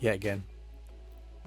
Yet again,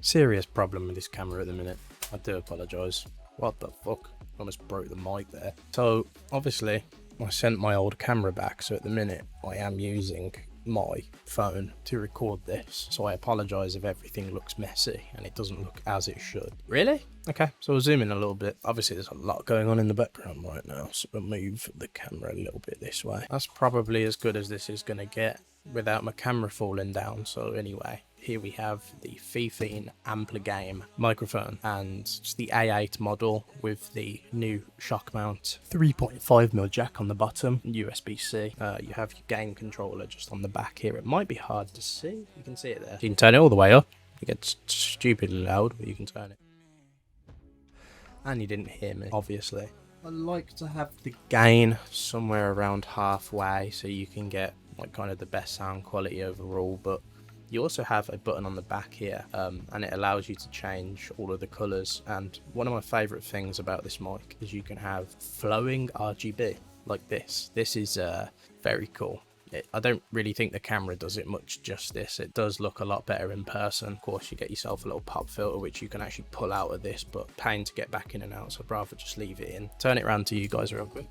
serious problem with this camera at the minute. I do apologise. What the fuck? Almost broke the mic there. So obviously I sent my old camera back, so at the minute I am using my phone to record this, so I apologise if everything looks messy and it doesn't look as it should. Really? Okay, so we'll zoom in a little bit. Obviously there's a lot going on in the background right now, so we'll move the camera a little bit this way. That's probably as good as this is going to get without my camera falling down. So anyway, here we have the Fifine AmpliGame microphone, and it's the A8 model with the new shock mount 3.5mm jack on the bottom, USB-C. You have your game controller just on the back here. It might be hard to see. You can see it there. You can turn it all the way up. It gets stupidly loud, but you can turn it. And you didn't hear me, obviously. I like to have the gain somewhere around halfway so you can get like kind of the best sound quality overall, but you also have a button on the back here, and it allows you to change all of the colours. And one of my favourite things about this mic is you can have flowing RGB like this. This is very cool. I don't really think the camera does it much justice. It does look a lot better in person. Of course, you get yourself a little pop filter which you can actually pull out of this, but pain to get back in and out, so I'd rather just leave it in. Turn it around to you guys real quick.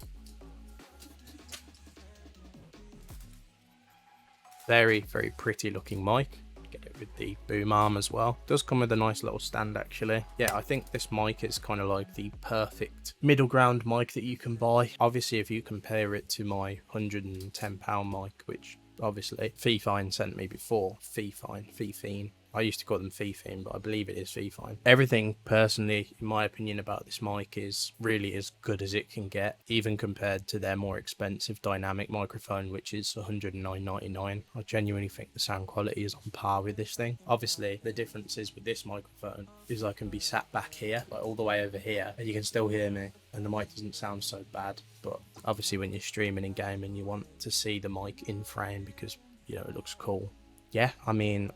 Very, very pretty looking mic. Get it with the boom arm as well. Does come with a nice little stand actually. Yeah, I think this mic is kind of like the perfect middle ground mic that you can buy. Obviously, if you compare it to my £110 mic, which obviously Fifine sent me before. Fifine. I used to call them Fifine, but I believe it is Fifine. Everything, personally, in my opinion about this mic is really as good as it can get, even compared to their more expensive dynamic microphone, which is $109.99. I genuinely think the sound quality is on par with this thing. Obviously, the difference is with this microphone is I can be sat back here, like all the way over here, and you can still hear me, and the mic doesn't sound so bad. But obviously, when you're streaming and gaming, you want to see the mic in frame because, you know, it looks cool. Yeah, I mean,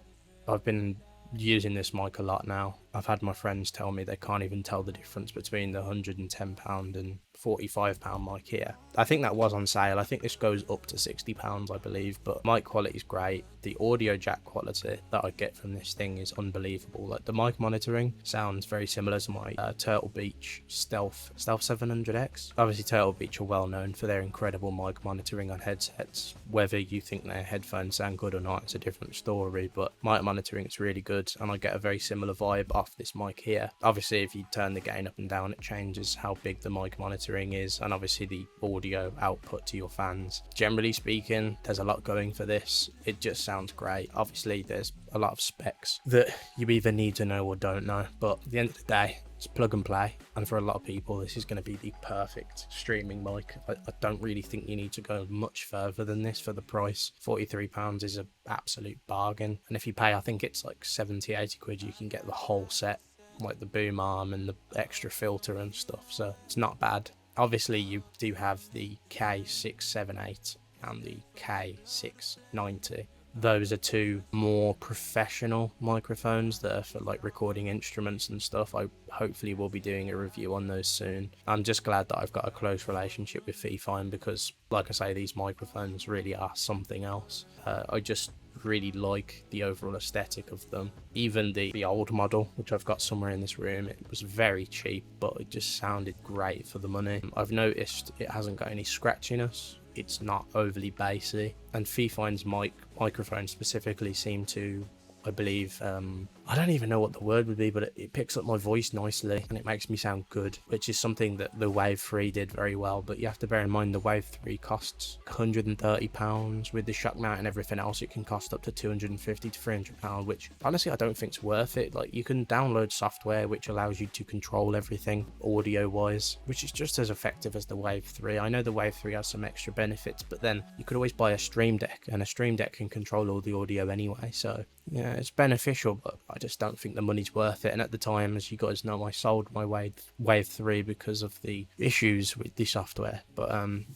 I've been using this mic a lot now. I've had my friends tell me they can't even tell the difference between the £110 and £45 mic here. I think that was on sale. I think this goes up to £60, I believe, but mic quality is great. The audio jack quality that I get from this thing is unbelievable. Like, the mic monitoring sounds very similar to my Turtle Beach Stealth 700X. Obviously, Turtle Beach are well known for their incredible mic monitoring on headsets. Whether you think their headphones sound good or not, it's a different story, but mic monitoring is really good, and I get a very similar vibe off this mic here. Obviously, if you turn the gain up and down, it changes how big the mic monitoring is, and obviously the audio output to your fans. Generally speaking, there's a lot going for this. It just sounds great. Obviously, there's a lot of specs that you either need to know or don't know, but at the end of the day, it's plug and play, and for a lot of people this is going to be the perfect streaming mic. I don't really think you need to go much further than this for the price. £43 is an absolute bargain, and if you pay, I think it's like 70-80 quid, you can get the whole set, like the boom arm and the extra filter and stuff, so it's not bad. Obviously, you do have the K678 and the K690. Those are two more professional microphones that are for like recording instruments and stuff. I hopefully will be doing a review on those soon. I'm just glad that I've got a close relationship with Fifine because, like I say, these microphones really are something else. I just really like the overall aesthetic of them. Even the old model, which I've got somewhere in this room, it was very cheap, but it just sounded great for the money. I've noticed it hasn't got any scratchiness. It's not overly bassy, and Fifine's microphone specifically seem to, I believe, I don't even know what the word would be, but it picks up my voice nicely and it makes me sound good, which is something that the Wave 3 did very well. But you have to bear in mind the Wave 3 costs £130 with the shock mount and everything else. It can cost up to £250 to £300, which honestly I don't think is worth it. Like, you can download software which allows you to control everything audio wise, which is just as effective as the Wave 3. I know the Wave 3 has some extra benefits, but then you could always buy a Stream Deck, and a Stream Deck can control all the audio anyway, so yeah, it's beneficial, but I just don't think the money's worth it. And at the time, as you guys know, I sold my Wave 3 because of the issues with the software. But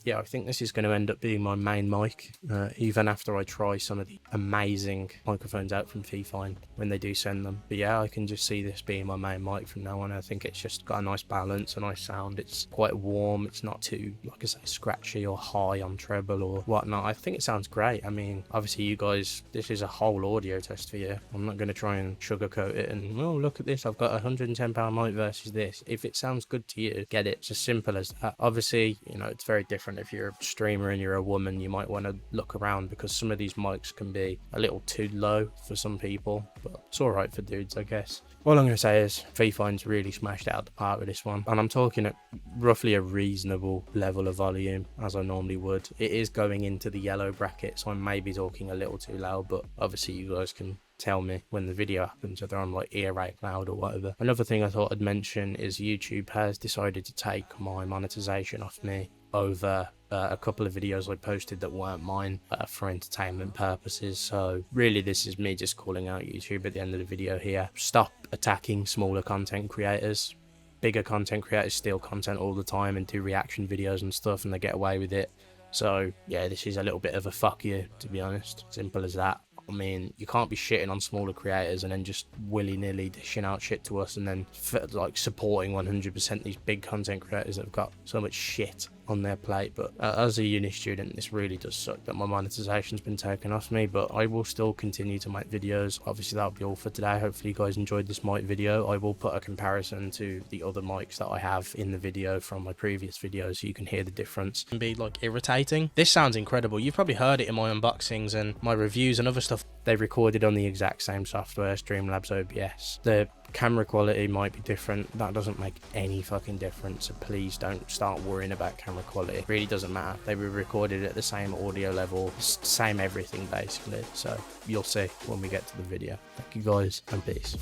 yeah, I think this is going to end up being my main mic, even after I try some of the amazing microphones out from Fifine when they do send them. But yeah, I can just see this being my main mic from now on. I think it's just got a nice balance, a nice sound. It's quite warm. It's not too, like I say, scratchy or high on treble or whatnot. I think it sounds great. I mean, obviously you guys, this is a whole audio test for you. here. I'm not going to try and sugarcoat it and, oh, look at this, I've got a £110 mic versus this. If it sounds good to you, get it. It's as simple as that. Obviously, you know, it's very different if you're a streamer and you're a woman. You might want to look around because some of these mics can be a little too low for some people, but it's all right for dudes, I guess. All I'm going to say is Fifine's really smashed out the park with this one, and I'm talking at roughly a reasonable level of volume, as I normally would. It is going into the yellow bracket, so I may be talking a little too loud, but obviously you guys can tell me when the video happens whether I'm like ear rape loud or whatever. Another thing I thought I'd mention is YouTube has decided to take my monetization off me over a couple of videos I posted that weren't mine for entertainment purposes. So really this is me just calling out YouTube at the end of the video here. Stop attacking smaller content creators. Bigger content creators steal content all the time and do reaction videos and stuff, and they get away with it. So yeah, this is a little bit of a fuck you, to be honest. Simple as that. I mean, you can't be shitting on smaller creators and then just willy-nilly dishing out shit to us and then like supporting 100% these big content creators that have got so much shit on their plate. But as a uni student, this really does suck that my monetization's been taken off me, but I will still continue to make videos. Obviously that'll be all for today. Hopefully you guys enjoyed this mic video. I will put a comparison to the other mics that I have in the video from my previous videos so you can hear the difference. It can be like irritating. This sounds incredible. You've probably heard it in my unboxings and my reviews and other stuff. They recorded on the exact same software, Streamlabs OBS. The camera quality might be different. That doesn't make any fucking difference, so please don't start worrying about camera quality. It really doesn't matter. They were recorded at the same audio level, same everything basically, so you'll see when we get to the video. Thank you guys and peace.